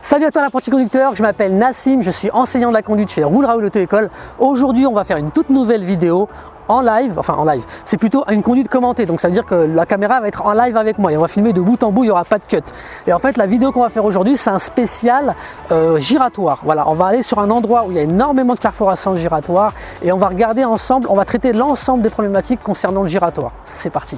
Salut à toi l'apprenti conducteur, je m'appelle Nassim, je suis enseignant de la conduite chez Roule Raoul Auto-École. Aujourd'hui on va faire une toute nouvelle vidéo en live, c'est plutôt une conduite commentée, donc ça veut dire que la caméra va être en live avec moi et on va filmer de bout en bout, il n'y aura pas de cut. Et en fait la vidéo qu'on va faire aujourd'hui c'est un spécial giratoire. Voilà, on va aller sur un endroit où il y a énormément de carrefours à sens giratoire et on va regarder ensemble, on va traiter l'ensemble des problématiques concernant le giratoire. C'est parti.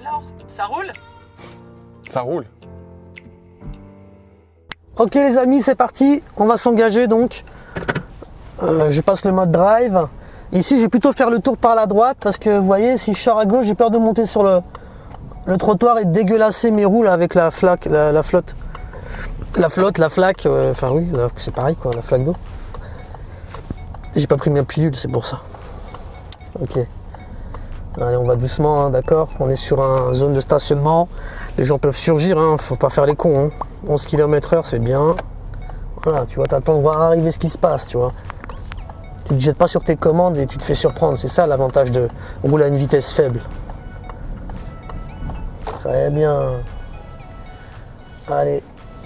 Alors, ça roule? Ça roule. Ok les amis, c'est parti, on va s'engager donc. Je passe le mode drive. Ici, je vais plutôt faire le tour par la droite parce que vous voyez, si je sors à gauche, j'ai peur de monter sur le trottoir et de dégueulasser mes roues là, avec la flaque, la flotte. La flaque, enfin oui, c'est pareil quoi, la flaque d'eau. J'ai pas pris ma pilule, c'est pour ça. Ok. Allez, on va doucement, hein, d'accord. On est sur une zone de stationnement. Les gens peuvent surgir, hein, faut pas faire les cons. Hein. 11 km/h, c'est bien. Voilà, tu vois, t'attends de voir arriver ce qui se passe, tu vois. Tu te jettes pas sur tes commandes et tu te fais surprendre. C'est ça l'avantage de rouler à une vitesse faible. Très bien. Allez,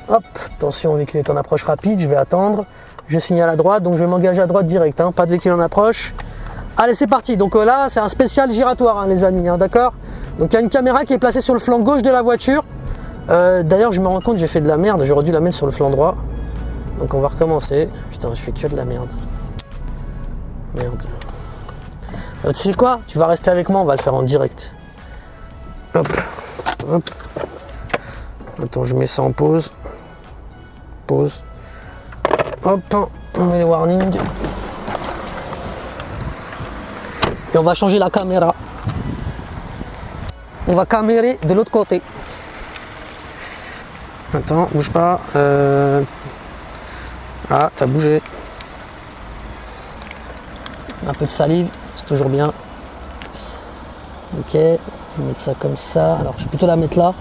hop, attention, le véhicule est en approche rapide, je vais attendre. Je signale à droite, donc je vais m'engager à droite direct, hein, pas de véhicule en approche. Allez, c'est parti. Donc là, c'est un spécial giratoire, hein, les amis, hein, d'accord. Donc il y a une caméra qui est placée sur le flanc gauche de la voiture. D'ailleurs, je me rends compte que j'ai fait de la merde. J'aurais dû la mettre sur le flanc droit. Donc on va recommencer. Putain, je fais que de la merde. Merde. Tu sais quoi? Tu vas rester avec moi, on va le faire en direct. Hop, hop. Attends, je mets ça en pause. Pause. Hop, on met les warnings. Et on va changer la caméra. On va camérer de l'autre côté. Attends, bouge pas. Ah, t'as bougé. Un peu de salive, c'est toujours bien. Ok, on va mettre ça comme ça. Alors, je vais plutôt la mettre là.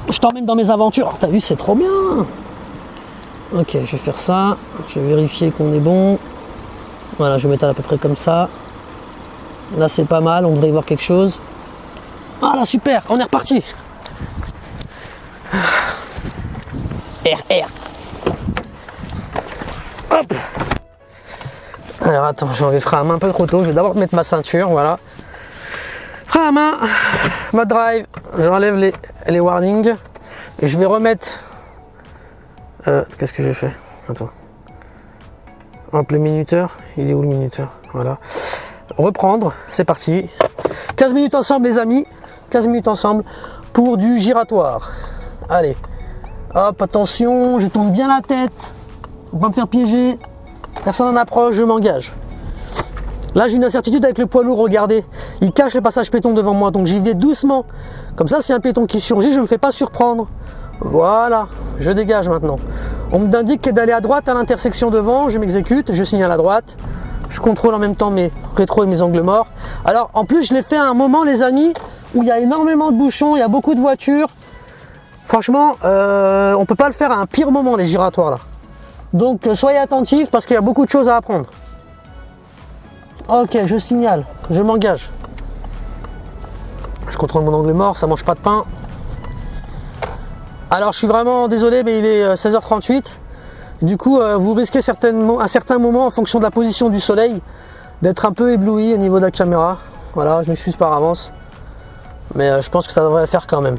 Je t'emmène dans mes aventures. T'as vu, c'est trop bien. Ok, je vais faire ça. Je vais vérifier qu'on est bon. Voilà, je vais mettre à peu près comme ça. Là, c'est pas mal. On devrait y voir quelque chose. Ah là, super. On est reparti. R. Hop. Alors, attends, j'ai enlevé frein à main un peu trop tôt. Je vais d'abord mettre ma ceinture. Voilà. Frein à main. Mode drive. J'enlève les warnings. Et je vais remettre... qu'est-ce que j'ai fait? Attends. Hop, le minuteur. Il est où le minuteur? Voilà. Reprendre. C'est parti. 15 minutes ensemble, les amis. 15 minutes ensemble pour du giratoire. Allez. Hop, attention. Je tourne bien la tête. Faut pas me faire piéger. Personne en approche. Je m'engage. Là, j'ai une incertitude avec le poids lourd. Regardez. Il cache le passage piéton devant moi. Donc, j'y vais doucement. Comme ça, si un piéton qui surgit, je ne me fais pas surprendre. Voilà, je dégage maintenant. On m'indique d'aller à droite à l'intersection devant, je m'exécute, je signale à droite. Je contrôle en même temps mes rétros et mes angles morts. Alors en plus je l'ai fait à un moment les amis où il y a énormément de bouchons, il y a beaucoup de voitures. Franchement, on ne peut pas le faire à un pire moment les giratoires là. Donc soyez attentifs parce qu'il y a beaucoup de choses à apprendre. Ok, je signale, je m'engage. Je contrôle mon angle mort, ça mange pas de pain. Alors je suis vraiment désolé mais il est 16h38. Du coup vous risquez à certains moments en fonction de la position du soleil d'être un peu ébloui au niveau de la caméra. Voilà, je m'excuse par avance. Mais je pense que ça devrait le faire quand même.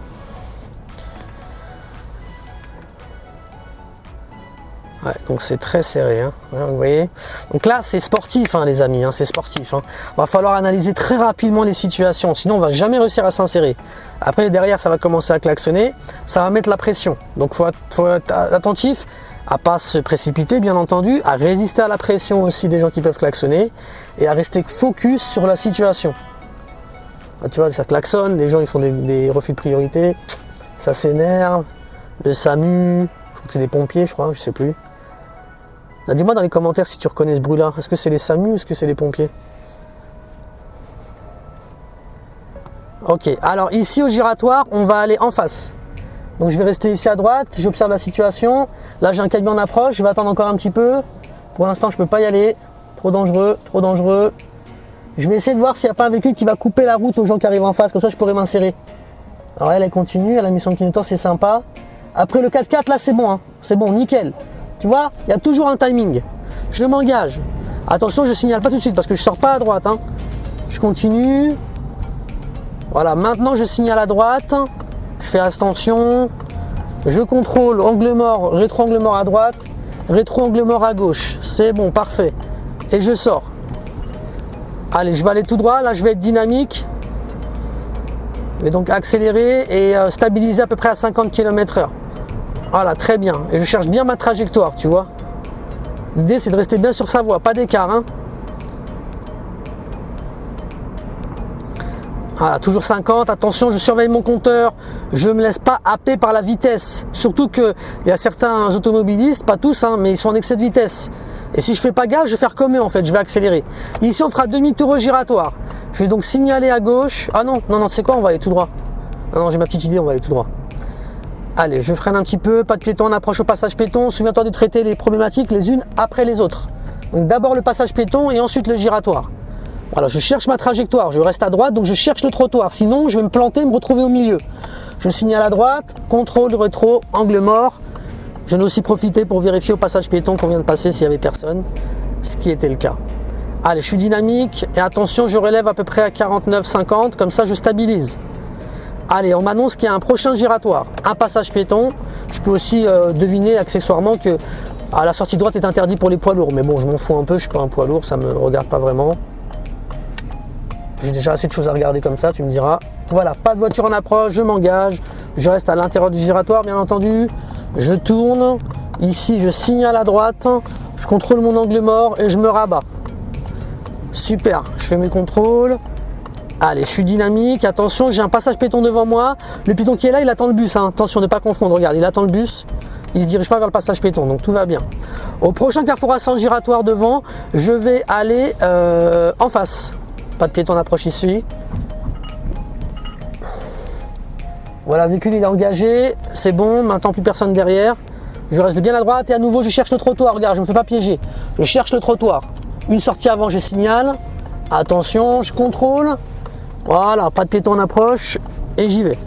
Ouais, donc c'est très serré, hein. Vous voyez. Donc là, c'est sportif, hein, les amis, hein, c'est sportif. Hein. Va falloir analyser très rapidement les situations, sinon on va jamais réussir à s'insérer. Après, derrière, ça va commencer à klaxonner, ça va mettre la pression. Donc faut être attentif à pas se précipiter, bien entendu, à résister à la pression aussi des gens qui peuvent klaxonner et à rester focus sur la situation. Ah, tu vois, ça klaxonne, les gens ils font des refus de priorité, ça s'énerve, le SAMU, je crois que c'est des pompiers, je crois, je sais plus. Dis-moi dans les commentaires si tu reconnais ce bruit-là. Est-ce que c'est les SAMU ou est-ce que c'est les pompiers? Ok, alors ici au giratoire, on va aller en face. Donc je vais rester ici à droite, j'observe la situation. Là j'ai un camion en approche, je vais attendre encore un petit peu. Pour l'instant je ne peux pas y aller. Trop dangereux, trop dangereux. Je vais essayer de voir s'il n'y a pas un véhicule qui va couper la route aux gens qui arrivent en face, comme ça je pourrais m'insérer. Alors elle continue, elle a mis son clignotant, c'est sympa. Après le 4x4 là c'est bon, hein. C'est bon, nickel. Tu vois, il y a toujours un timing. Je m'engage. Attention, je signale pas tout de suite parce que je sors pas à droite. Hein. Je continue. Voilà, maintenant je signale à droite. Je fais attention. Je contrôle angle mort, rétro-angle mort à droite, rétro-angle mort à gauche. C'est bon, parfait. Et je sors. Allez, je vais aller tout droit. Là, je vais être dynamique. Je vais donc accélérer et stabiliser à peu près à 50 km/h. Voilà, très bien. Et je cherche bien ma trajectoire, tu vois. L'idée, c'est de rester bien sur sa voie, pas d'écart. Hein. Voilà, toujours 50. Attention, je surveille mon compteur. Je ne me laisse pas happer par la vitesse. Surtout qu'il y a certains automobilistes, pas tous, hein, mais ils sont en excès de vitesse. Et si je fais pas gaffe, je vais faire comme eux, en fait. Je vais accélérer. Ici, on fera demi-tour au giratoire. Je vais donc signaler à gauche. Ah non, non, non, tu sais quoi, on va aller tout droit. Ah non, j'ai ma petite idée, on va aller tout droit. Allez, je freine un petit peu, pas de piéton, on approche au passage piéton. Souviens-toi de traiter les problématiques les unes après les autres. Donc d'abord le passage piéton et ensuite le giratoire. Voilà, je cherche ma trajectoire, je reste à droite, donc je cherche le trottoir. Sinon, je vais me planter et me retrouver au milieu. Je signale à droite, contrôle rétro, angle mort. Je n'ai aussi profité pour vérifier au passage piéton qu'on vient de passer s'il n'y avait personne, ce qui était le cas. Allez, je suis dynamique et attention, je relève à peu près à 49-50, comme ça je stabilise. Allez, on m'annonce qu'il y a un prochain giratoire, un passage piéton. Je peux aussi deviner accessoirement que la sortie droite est interdite pour les poids lourds. Mais bon, je m'en fous un peu, je suis pas un poids lourd, ça me regarde pas vraiment. J'ai déjà assez de choses à regarder comme ça, tu me diras. Voilà, pas de voiture en approche, je m'engage. Je reste à l'intérieur du giratoire, bien entendu. Je tourne. Ici, je signale à droite. Je contrôle mon angle mort et je me rabats. Super, je fais mes contrôles. Allez, je suis dynamique, attention, j'ai un passage piéton devant moi. Le piéton qui est là, il attend le bus, hein. Attention, ne pas confondre, regarde, il attend le bus. Il ne se dirige pas vers le passage piéton, donc tout va bien. Au prochain carrefour à sens giratoire devant, je vais aller en face. Pas de piéton d'approche ici. Voilà, le véhicule il est engagé, c'est bon, maintenant plus personne derrière. Je reste bien à droite et à nouveau je cherche le trottoir, regarde, je ne me fais pas piéger. Je cherche le trottoir. Une sortie avant, je signale. Attention, je contrôle. Voilà, pas de piéton en approche et j'y vais.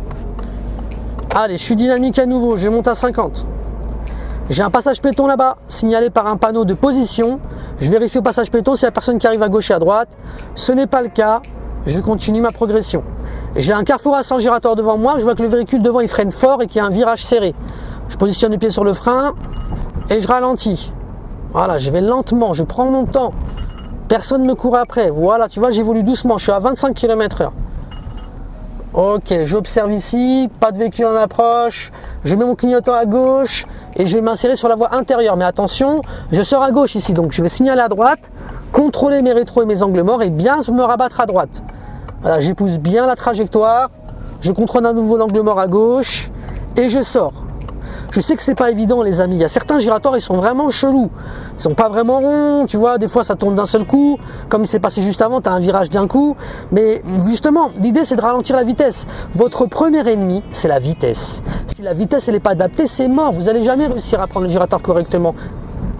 Allez, je suis dynamique à nouveau, je monte à 50. J'ai un passage piéton là-bas, signalé par un panneau de position. Je vérifie au passage piéton s'il y a personne qui arrive à gauche et à droite. Ce n'est pas le cas, je continue ma progression. J'ai un carrefour à sens giratoire devant moi, je vois que le véhicule devant il freine fort et qu'il y a un virage serré. Je positionne le pied sur le frein et je ralentis. Voilà, je vais lentement, je prends mon temps. Personne ne me court après. Voilà, tu vois, j'évolue doucement. Je suis à 25 km/h. Ok, j'observe ici. Pas de véhicule en approche. Je mets mon clignotant à gauche et je vais m'insérer sur la voie intérieure. Mais attention, je sors à gauche ici. Donc, je vais signaler à droite, contrôler mes rétros et mes angles morts et bien me rabattre à droite. Voilà, j'épouse bien la trajectoire. Je contrôle à nouveau l'angle mort à gauche et je sors. Je sais que c'est pas évident les amis, il y a certains giratoires ils sont vraiment chelous, ils sont pas vraiment ronds, tu vois, des fois ça tourne d'un seul coup, comme il s'est passé juste avant, tu as un virage d'un coup, mais justement l'idée c'est de ralentir la vitesse. Votre premier ennemi c'est la vitesse, si la vitesse elle n'est pas adaptée c'est mort, vous n'allez jamais réussir à prendre le giratoire correctement.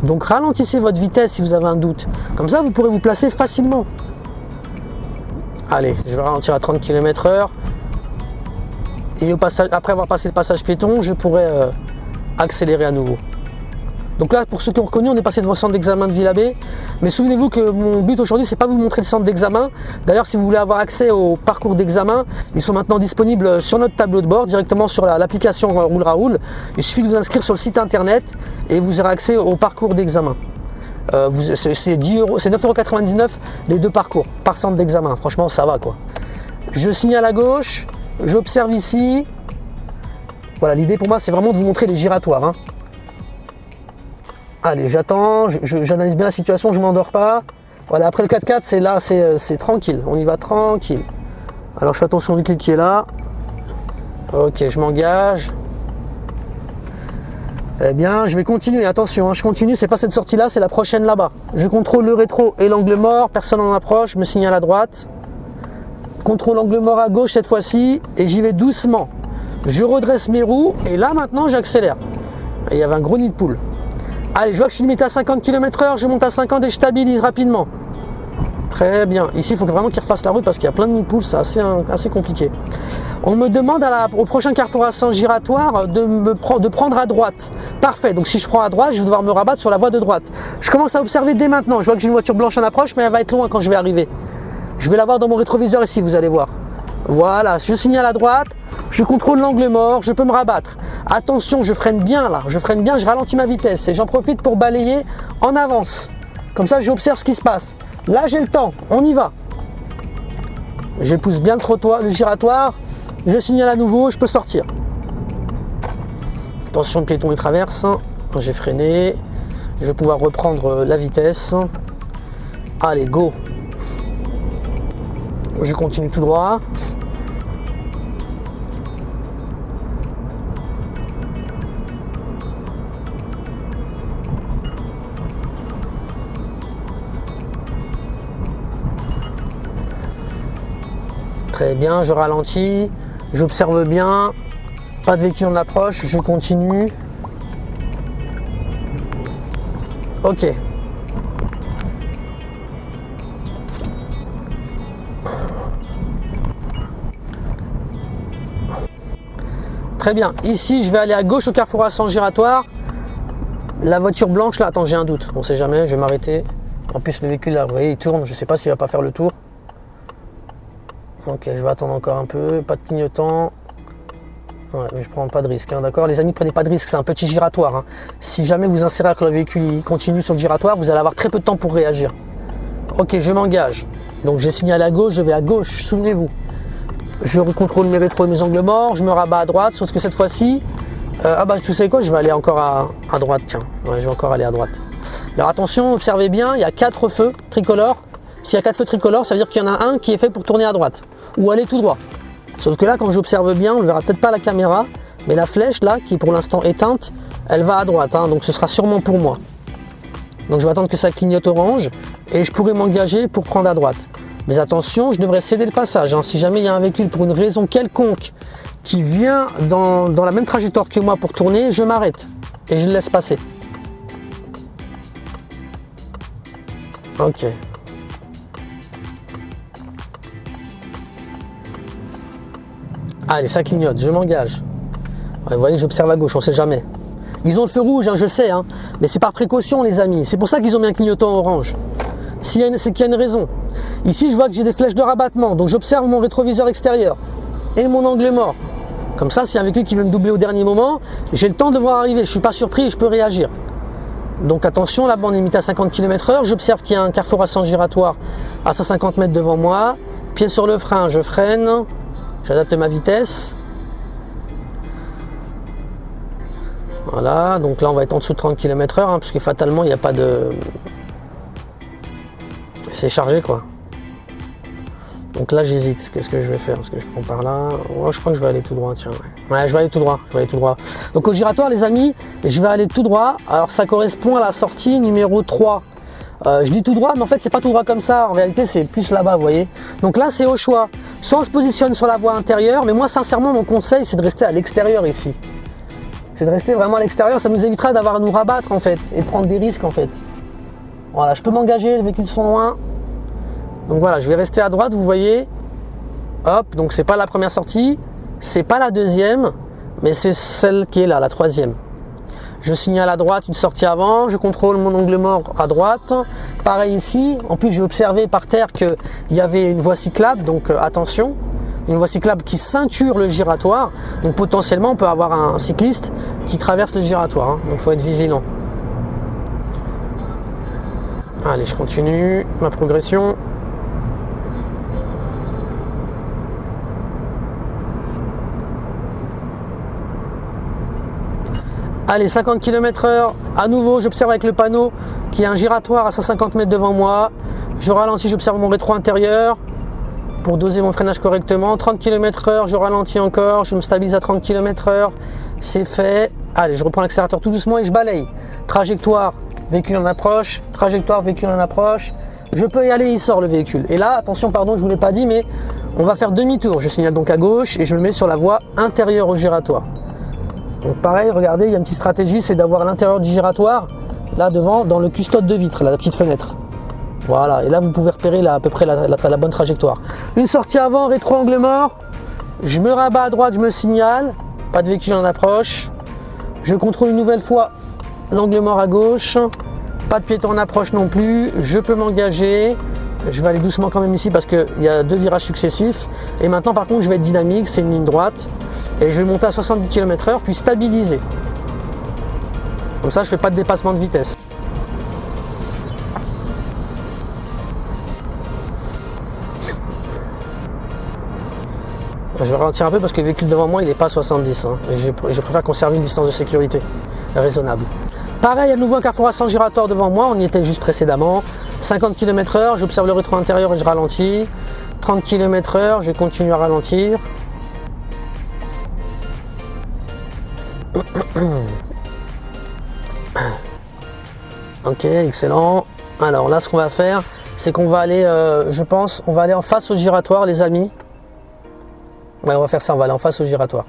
Donc ralentissez votre vitesse si vous avez un doute, comme ça vous pourrez vous placer facilement. Allez, je vais ralentir à 30 km/h et au passage, après avoir passé le passage piéton je pourrais accélérer à nouveau. Donc là, pour ceux qui ont reconnu, on est passé devant le centre d'examen de Villabé. Mais souvenez-vous que mon but aujourd'hui, c'est pas vous montrer le centre d'examen. D'ailleurs, si vous voulez avoir accès au parcours d'examen, ils sont maintenant disponibles sur notre tableau de bord, directement sur l'application Roule Raoul. Il suffit de vous inscrire sur le site internet et vous aurez accès au parcours d'examen. C'est 10 €, c'est 9,99 € les deux parcours par centre d'examen. Franchement, ça va quoi. Je signale à gauche, j'observe ici. Voilà, l'idée pour moi, c'est vraiment de vous montrer les giratoires. Hein. Allez, j'attends, j'analyse bien la situation, je ne m'endors pas. Voilà, après le 4x4, c'est là, c'est tranquille, on y va tranquille. Alors je fais attention au véhicule qui est là. Ok, je m'engage. Eh bien, je vais continuer, attention, hein, je continue, c'est pas cette sortie-là, c'est la prochaine là-bas. Je contrôle le rétro et l'angle mort, personne n'en approche, je me signale à droite. Contrôle l'angle mort à gauche cette fois-ci, et j'y vais doucement. Je redresse mes roues, et là maintenant j'accélère. Il y avait un gros nid de poule. Allez, je vois que je suis limité à 50 km/h, je monte à 50 et je stabilise rapidement. Très bien. Ici, il faut vraiment qu'il refasse la route parce qu'il y a plein de nids de poules, c'est assez compliqué. On me demande au prochain carrefour à sens giratoire de prendre à droite. Parfait, donc si je prends à droite, je vais devoir me rabattre sur la voie de droite. Je commence à observer dès maintenant. Je vois que j'ai une voiture blanche en approche, mais elle va être loin quand je vais arriver. Je vais la voir dans mon rétroviseur ici, vous allez voir. Voilà, je signale à droite, je contrôle l'angle mort, je peux me rabattre. Attention, je freine bien là, je ralentis ma vitesse et j'en profite pour balayer en avance. Comme ça, j'observe ce qui se passe. Là, j'ai le temps, on y va. J'épouse bien le giratoire, je signale à nouveau, je peux sortir. Attention, le piéton il traverse, j'ai freiné, je vais pouvoir reprendre la vitesse. Allez, go. Je continue tout droit. Très bien, je ralentis, j'observe bien, pas de véhicule en approche, je continue. Ok. Très bien, ici je vais aller à gauche au carrefour à sens giratoire. La voiture blanche là, attends, j'ai un doute, on sait jamais, je vais m'arrêter. En plus le véhicule là, vous voyez, il tourne, je sais pas s'il va pas faire le tour. Ok, je vais attendre encore un peu, pas de clignotant. Ouais, mais je prends pas de risque, hein, d'accord. Les amis, prenez pas de risque, c'est un petit giratoire. Hein. Si jamais vous insérez que le véhicule continue sur le giratoire, vous allez avoir très peu de temps pour réagir. Ok, je m'engage. Donc j'ai signalé à gauche, je vais à gauche, souvenez-vous. Je contrôle mes rétros et mes angles morts, je me rabats à droite, sauf que cette fois-ci, tu sais quoi, je vais aller encore à droite, tiens. Ouais, je vais encore aller à droite. Alors attention, observez bien, il y a 4 feux tricolores. S'il y a 4 feux tricolores, ça veut dire qu'il y en a un qui est fait pour tourner à droite ou aller tout droit. Sauf que là, quand j'observe bien, on ne verra peut-être pas à la caméra, mais la flèche là, qui est pour l'instant éteinte, elle va à droite, hein, donc ce sera sûrement pour moi. Donc je vais attendre que ça clignote orange et je pourrai m'engager pour prendre à droite. Mais attention, je devrais céder le passage. Hein. Si jamais il y a un véhicule pour une raison quelconque qui vient dans la même trajectoire que moi pour tourner, je m'arrête et je le laisse passer. Ok. Allez, ça clignote, je m'engage. Ouais, vous voyez, j'observe à gauche, on ne sait jamais. Ils ont le feu rouge, hein, je sais, hein, mais c'est par précaution, les amis. C'est pour ça qu'ils ont mis un clignotant orange. C'est qu'il y a une raison. Ici, je vois que j'ai des flèches de rabattement, donc j'observe mon rétroviseur extérieur et mon angle mort. Comme ça, s'il y a un véhicule qui veut me doubler au dernier moment, j'ai le temps de voir arriver. Je ne suis pas surpris et je peux réagir. Donc attention, là-bas, on est limité à 50 km/h. J'observe qu'il y a un carrefour à sens giratoire à 150 mètres devant moi. Pied sur le frein, je freine. J'adapte ma vitesse. Voilà, donc là on va être en dessous de 30 km/h, hein, parce que fatalement il n'y a pas de... C'est chargé quoi. Donc là j'hésite, qu'est-ce que je vais faire? Est-ce que je prends par là? Oh, je crois que je vais aller tout droit, tiens. Ouais, je vais aller tout droit, Donc au giratoire les amis, je vais aller tout droit. Alors ça correspond à la sortie numéro 3. Je dis tout droit, mais en fait c'est pas tout droit comme ça, en réalité c'est plus là-bas, vous voyez. Donc là c'est au choix, soit on se positionne sur la voie intérieure, mais moi sincèrement mon conseil c'est de rester à l'extérieur ici. C'est de rester vraiment à l'extérieur, ça nous évitera d'avoir à nous rabattre en fait, et de prendre des risques en fait. Voilà, je peux m'engager, les véhicules sont loin. Donc voilà, je vais rester à droite, vous voyez. Hop, donc c'est pas la première sortie, c'est pas la deuxième, mais c'est celle qui est là, la troisième. Je signale à droite une sortie avant, je contrôle mon angle mort à droite. Pareil ici, en plus j'ai observé par terre qu'il y avait une voie cyclable, donc attention. Une voie cyclable qui ceinture le giratoire, donc potentiellement on peut avoir un cycliste qui traverse le giratoire, hein. Donc il faut être vigilant. Allez, je continue ma progression. Allez, 50 km/h, à nouveau j'observe avec le panneau qu'il y a un giratoire à 150 mètres devant moi. Je ralentis, j'observe mon rétro intérieur pour doser mon freinage correctement. 30 km/h, je ralentis encore, je me stabilise à 30 km/h, c'est fait. Allez, je reprends l'accélérateur tout doucement et je balaye. Trajectoire, véhicule en approche, trajectoire, véhicule en approche. Je peux y aller, il sort le véhicule. Et là, attention, pardon, je ne vous l'ai pas dit, mais on va faire demi-tour. Je signale donc à gauche et je me mets sur la voie intérieure au giratoire. Donc pareil, regardez, il y a une petite stratégie, c'est d'avoir l'intérieur du giratoire, là devant, dans le custode de vitre, là, la petite fenêtre. Voilà, et là vous pouvez repérer là, à peu près la bonne trajectoire. Une sortie avant, rétro angle mort, je me rabats à droite, je me signale, pas de véhicule en approche. Je contrôle une nouvelle fois l'angle mort à gauche, pas de piéton en approche non plus, je peux m'engager. Je vais aller doucement quand même ici parce qu'il y a 2 virages successifs. Et maintenant par contre je vais être dynamique, c'est une ligne droite. Et je vais monter à 70 km/h puis stabiliser. Comme ça je ne fais pas de dépassement de vitesse. Je vais ralentir un peu parce que le véhicule devant moi il n'est pas à 70. Hein. Je préfère conserver une distance de sécurité raisonnable. Pareil, à nouveau un carrefour à 100 giratoire devant moi, on y était juste précédemment. 50 km/h, j'observe le rétro intérieur et je ralentis. 30 km/h, je continue à ralentir. Ok, excellent. Alors là, ce qu'on va faire, c'est qu'on va aller, je pense, on va aller en face au giratoire, les amis. Ouais, on va faire ça, on va aller en face au giratoire.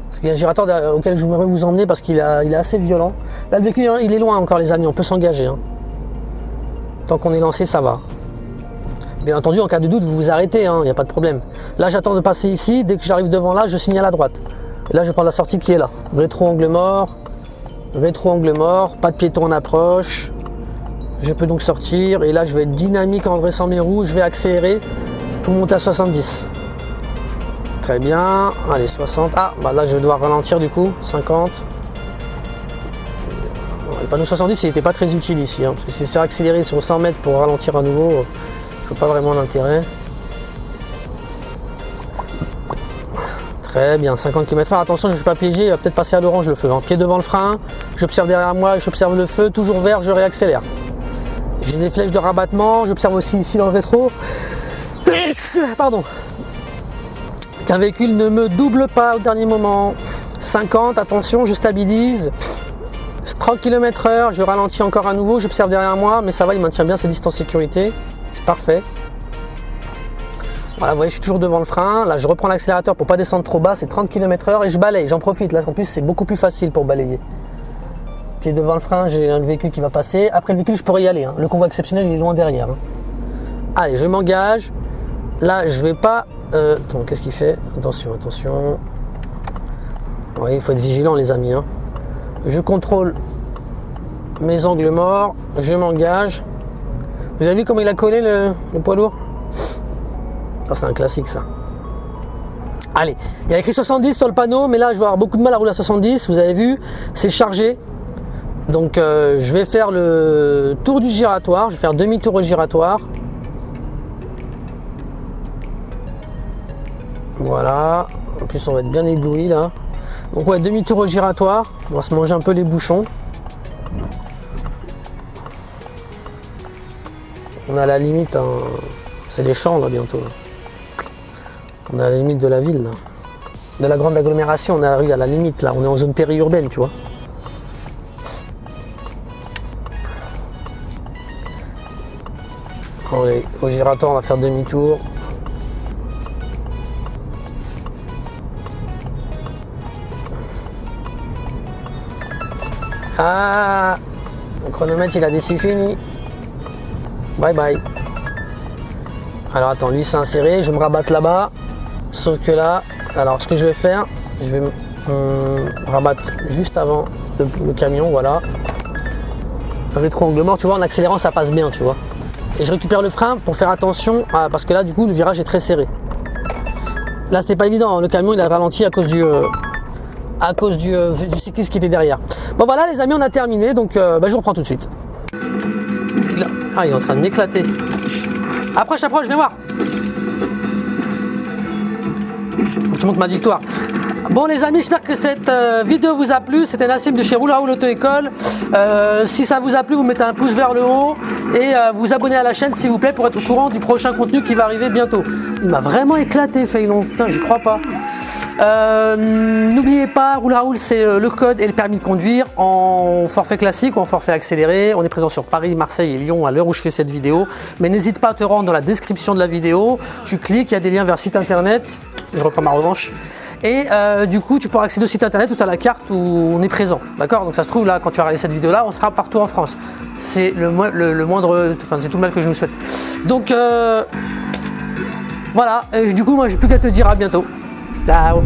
Parce qu'il y a un giratoire auquel je voudrais vous emmener parce qu'il est assez violent. Là, le véhicule, il est loin encore, les amis, on peut s'engager. Hein. Tant qu'on est lancé, ça va. Bien entendu, en cas de doute, vous vous arrêtez, il n'y a pas de problème. Là, j'attends de passer ici. Dès que j'arrive devant là, je signale à droite. Et là, je prends la sortie qui est là. Rétro angle mort, pas de piéton en approche. Je peux donc sortir. Et là, je vais être dynamique en dressant mes roues. Je vais accélérer pour monter à 70. Très bien. Allez, 60. Ah, bah là, je vais devoir ralentir du coup. 50. Le panneau 70, il n'était pas très utile ici. Parce que si c'est accéléré sur 100 mètres pour ralentir à nouveau, je ne vois pas vraiment l'intérêt. Très bien, 50 km/h. Attention, je ne suis pas piégé, il va peut-être passer à l'orange le feu. Pied devant le frein, j'observe derrière moi, j'observe le feu, toujours vert, je réaccélère. J'ai des flèches de rabattement, j'observe aussi ici dans le rétro. Pardon. Qu'un véhicule ne me double pas au dernier moment. 50, attention, je stabilise. 30 km/h, je ralentis encore à nouveau, j'observe derrière moi, mais ça va, il maintient bien ses distances sécurité. C'est parfait. Voilà, vous voyez, je suis toujours devant le frein. Là, je reprends l'accélérateur pour pas descendre trop bas, c'est 30 km/h et je balaye, j'en profite. Là, en plus, c'est beaucoup plus facile pour balayer. Pied devant le frein, j'ai un véhicule qui va passer. Après le véhicule, je pourrais y aller. Le convoi exceptionnel, il est loin derrière. Allez, je m'engage. Là, je vais pas... Attends, qu'est-ce qu'il fait? Attention, attention. Oui, il faut être vigilant, les amis. Je contrôle mes angles morts. Je m'engage. Vous avez vu comment il a collé le poids lourd? Oh, c'est un classique, ça. Allez, il y a écrit 70 sur le panneau, mais là, je vais avoir beaucoup de mal à rouler à 70. Vous avez vu, c'est chargé. Donc, je vais faire le tour du giratoire. Je vais faire demi-tour au giratoire. Voilà. En plus, on va être bien ébloui, là. Donc, ouais, demi-tour au giratoire. On va se manger un peu les bouchons. On est à la limite, c'est les champs, là, bientôt. On est à la limite de la ville, là. De la grande agglomération, on arrive à la limite, là. On est en zone périurbaine, tu vois. Allez, au giratoire, on va faire demi-tour. Ah, le chronomètre, il a décidé fini. Bye bye. Alors attends, lui c'est inséré, je vais me rabattre là-bas. Sauf que là, alors ce que je vais faire, je vais me rabattre juste avant le camion, voilà. Rétro-angle mort, tu vois, en accélérant ça passe bien, tu vois. Et je récupère le frein pour faire attention, parce que là du coup le virage est très serré. Là c'était pas évident, hein. Le camion il a ralenti à cause du cycliste qui était derrière. Bon voilà les amis, on a terminé, donc je vous reprends tout de suite. Ah, il est en train de m'éclater. Approche, viens voir. Faut que tu montres ma victoire. Bon les amis, j'espère que cette vidéo vous a plu. C'était Nassim de chez Roule Raoul Auto École. Si ça vous a plu, vous mettez un pouce vers le haut et vous abonnez à la chaîne s'il vous plaît pour être au courant du prochain contenu qui va arriver bientôt. Il m'a vraiment éclaté Feilon, putain j'y crois pas. N'oubliez pas, Roule Raoul c'est le code et le permis de conduire en forfait classique ou en forfait accéléré. On est présent sur Paris, Marseille et Lyon à l'heure où je fais cette vidéo. Mais n'hésite pas à te rendre dans la description de la vidéo. Tu cliques, il y a des liens vers site internet. Je reprends ma revanche. Et du coup, tu pourras accéder au site internet où tu as la carte où on est présent. D'accord? Donc ça se trouve, là, quand tu vas regarder cette vidéo-là, on sera partout en France. C'est le moindre, enfin, c'est tout le mal que je vous souhaite. Donc, voilà. Et, du coup, moi, j'ai plus qu'à te dire à bientôt. Ciao!